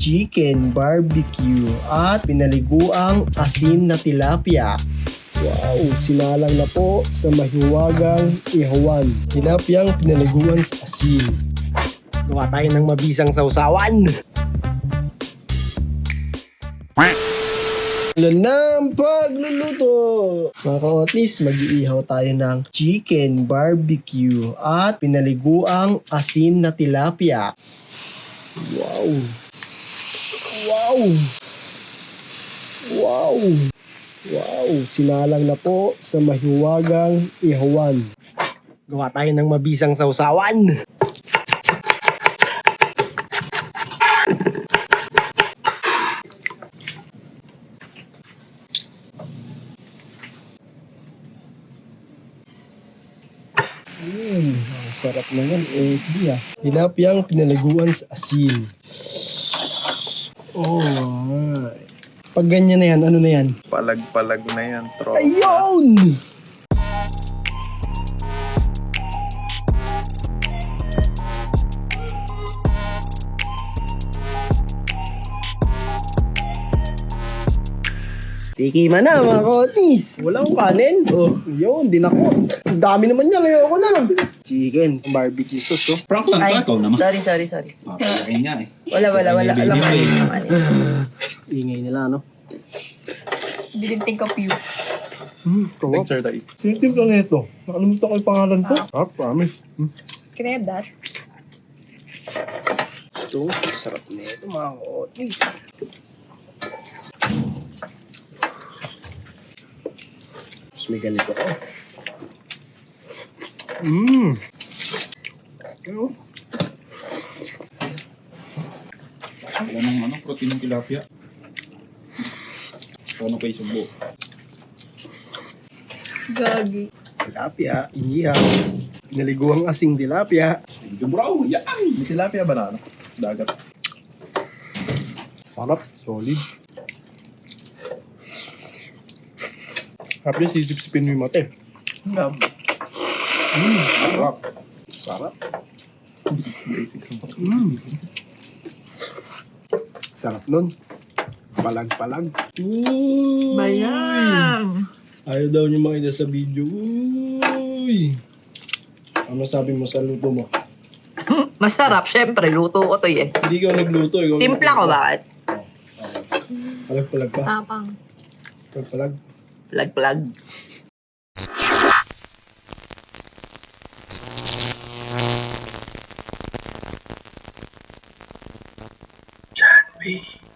chicken barbecue at pinaliguang asin na tilapia. Wow, sinalang na po sa mahiwagang ihawan. Tilapiyang pinaliguan sa asin. Gawa tayo ng mabisang sausawan. Ulan ng pagluluto! Mga kaotis, mag-iihaw tayo ng chicken barbecue at pinaliguang asin na tilapia. Wow! Wow! Wow! Wow! Sinalang na po sa mahiwagang ihawan. Gawa tayo ng mabisang sausawan. Ang sarap na yan. Tilapiyang pinaliguan sa asin. Oh my. Pag ganyan na yan, ano na yan? Palag-palag na yan, tropa. Ayun! Tikiman na mga kotis. Walang kanin. Oh, yun, dinakot. Ang dami naman yan. Ayoko na. Chicken, barbecue sauce, oh. Prank lang Ay, ka, ikaw naman. sorry. Papalakin niya eh. Wala. Alam ko naman. Ingay nila, no? Didn't think of you. Tawag. Thanks, sir, Dai. Titip lang ito. Nakalimutan ko yung pangalan ko. Promise. Can I have that? Ito, sarap na ito mga kotis. Tapos may ganito ko. Wala nang protein ng tilapia. Ano kay Sumbo? Gagi. Tilapia, inihaw. Pinaliguang asing tilapia. Medyo bro, yan! May tilapia ba na, ano? Dagat. Sarap, solid. Happy sisip-sipin mo yung mate. Sarap. Sarap. Basics ng Sarap nun. Palag-palag. Bayang! Ayaw daw niyo makita sa video. Uy! Ano sabi mo sa luto mo? Masarap, syempre. Luto ko to eh. Hindi ka nagluto. Ikaw Timpla ko bakit? Palag-palag pa. Tapang. Palag-palag. Plag.